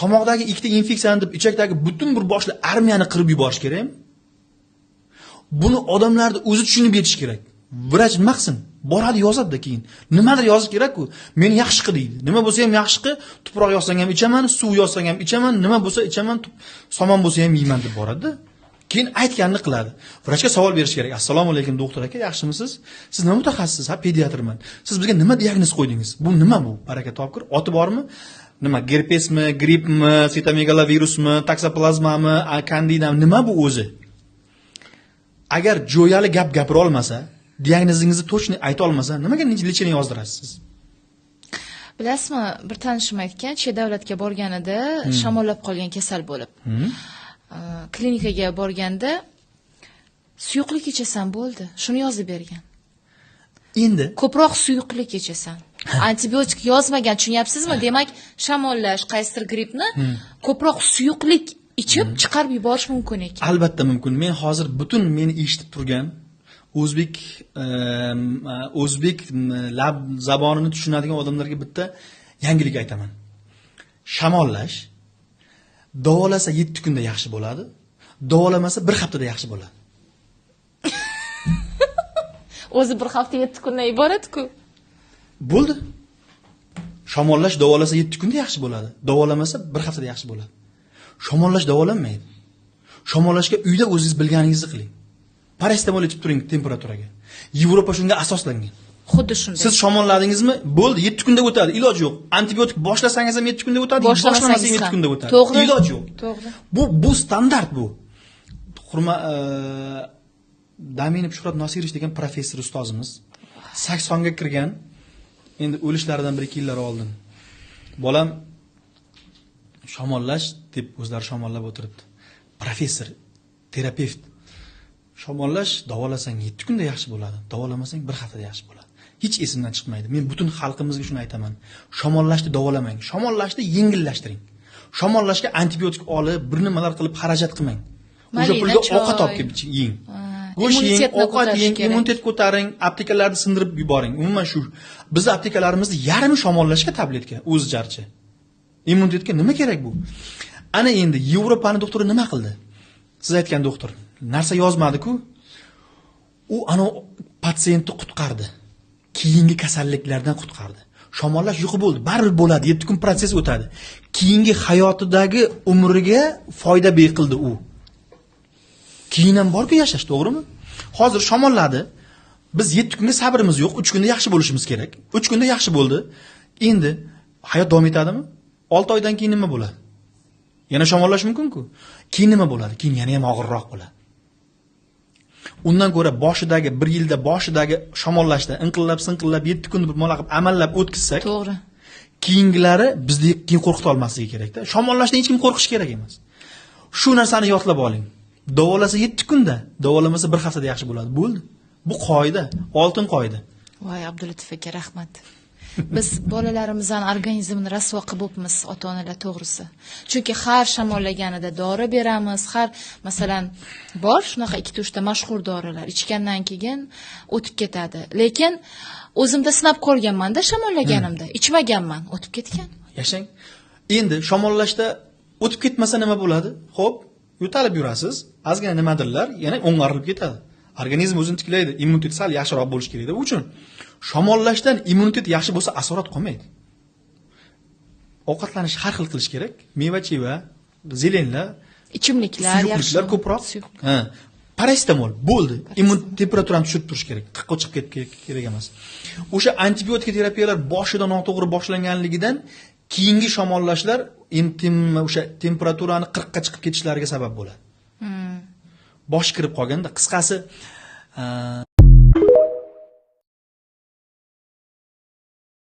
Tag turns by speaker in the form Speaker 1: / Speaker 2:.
Speaker 1: tomoqdagi ikkita infeksiyani deb ichakdagi butun bir boshli armiyani qirib yuborish kerakmi? Buni odamlarni o'zi tushunib yetish kerak. Vrach nima qilsin? Boradi yozadi keyin. Nimadir yozish kerak-ku. Meni yaxshi qil deydi. Nima bo'lsa ham yaxshi qil, tuproq yozsang ham ichaman, suv yozsang ham ichaman, nima bo'lsa ichaman, somon bo'lsa ham yeyman deb boradi. Keyin aytganini qiladi. Vrachga savol berish kerak. Assalomu alaykum doktor aka, yaxshimisiz? Siz nima mutaxassisiz? Ha, pediatrman. Siz bizga nima diagnoz qo'ydingiz? Bu nima bu? Baraka topkir. Oti bormi? Nima, gerpesmi, grippmi, sitomegalovirusmi, taksoplazmami, kandidami, nima bu o'zi? Agar jo'yali gap gapira olmasa, diagnozingizni точно ayta olmasa, nimaga lecheniya yozdirasiz siz?
Speaker 2: Bilasizmi, bir tanishim aytgan, chet davlatga borganida shamollab qolgan kasal bo'lib. Klinikaga borganda suyuqlik ichasan bo'ldi. Shuni yozib bergan.
Speaker 1: Endi
Speaker 2: ko'proq suyuqlik ichasan. Antibiotik yozmagan, tushunyapsizmi? Demak, shamollash, qaysidir grippni ko'proq suyuqlik ichib chiqarib yuborish mumkin ekan.
Speaker 1: Albatta mumkin. Men hozir butun meni eshitib turgan o'zbek lab zabonini tushunadigan odamlarga bitta yangilik aytaman. Shamollash davolasa 7 kunda yaxshi bo'ladi, davolamasa 1 haftada yaxshi bo'ladi.
Speaker 2: O'zi 1 hafta 7 kundan iborat-ku.
Speaker 1: Bo'ldi. Shamollash davolasa 7 kunda yaxshi bo'ladi, davolamasa 1 haftada yaxshi bo'ladi. Shamollash davolanmaydi. Shamollashga uyda o'zingiz bilganingizni qiling. Paracetamol ichib turing temperaturaga. Yevropa shunga asoslangan.
Speaker 2: Xuddi shunday.
Speaker 1: Siz shamolladingizmi? Bo'ldi, 7 kunda o'tadi, iloj yo'q. Antibiotik boshlasangiz ham 7 kunda o'tadi, boshlamasangiz ham 7 kunda o'tadi. Iloj yo'q.
Speaker 2: To'g'ri.
Speaker 1: Bu standart bu. Daminov Shuhrat Nosirov degan professor ustozimiz 80 ga kirgan. Endi o'lishlaridan 1-2 yillar oldin. Bolam shamollash deb o'zlari shamollab o'tiribdi. Professor, terapevt. Shamollash davolasang 7 kunda yaxshi bo'ladi, davolamasang 1 haftada yaxshi bo'ladi. Hech esimdan chiqmaydi. Men butun xalqimizga shuni aytaman. Shamollashni davolamang, shamollashni yengillashtiring. Shamollashga antibiotik olib, bir nimalar qilib xarajat qilmang. O'sha pulga ovqat olib kelib yeng. Go'sht yeng, ovqat yeng, immunitet ko'taring, aptekalarni sindirib yuboring. Umuman shu. Biz aptekalarimizni yarmi shamollashga tabletka, o'zi jarchi. Immunitetga nima kerak bu? Ana endi Yevropani doktori nima qildi? Siz aytgan doktor narsa yozmadi-ku. U ana patsientni qutqardi. Keyingi kasalliklardan qutqardi. Shamollash yo'q bo'ldi, baribir bo'ladi, 7 kun proses o'tadi. Keyingi hayotidagi umriga foyda beqildi u. Keyin ham bor-ku yashash, to'g'rimi? Hozir shamolladi. Biz 7 kunga sabrimiz yo'q, 3 kunda yaxshi bo'lishimiz kerak. 3 kunda yaxshi bo'ldi. Endi hayot davom etadimi? 6 oydan keyin nima bo'ladi? Yana shamollash mumkin-ku. Keyin nima bo'ladi? Keyin yana ham og'irroq bo'ladi. Undan ko'ra boshidagi 1 yilda boshidagi shamollashda inqillab 7 kun bir mola qilib amallab o'tkazsak,
Speaker 2: to'g'ri.
Speaker 1: Keyingilari bizni keyin qo'rqita olmasligi kerak-da. Shamollashdan hech kim qo'rqish kerak emas. Shu narsani yodlab oling. Davolasa 7 kunda, davolamasa 1 haftada yaxshi bo'ladi. Bo'ldi. Bu qoida, oltin qoida.
Speaker 2: Voy Abdulatif aka, rahmat. Biz bolalarimizning organizmini rasvo qilib o'pmiz, ota-onalar, to'g'risi. Chunki har shamollaganida dori beramiz, har masalan bor shunaqa 2-3 ta mashhur dorilar ichgandan keyin o'tib ketadi. Lekin o'zimda sinab ko'rganman-da shamollaganimda, ichmaganman, o'tib ketgan.
Speaker 1: Yashang. Endi shamollashda o'tib ketmasa nima bo'ladi? Xo'p, yo'talib yurasiz, ozgina nimadirlar, yana o'ng'arilib ketadi. Organizm o'zini tiklaydi, immunitet sal yaxshiroq bo'lish kerak edi. Uchun shamollashdan immunitet yaxshi bo'lsa asorat qolmaydi. Ovqatlanish har xil qilish kerak. Meva-cheva, zelenlar,
Speaker 2: ichimliklar yaxshi,
Speaker 1: ko'proq. Paracetamol bo'ldi. Temperaturani tushirib turish kerak. 40 ga chiqib kerak emas. O'sha antibiotik terapiyalar boshida noto'g'ri boshlanganligidan keyingi shamollashlar o'sha temperaturani 40 ga chiqib ketishlariga sabab bo'ladi. Bosh kirib qolganda, qisqasi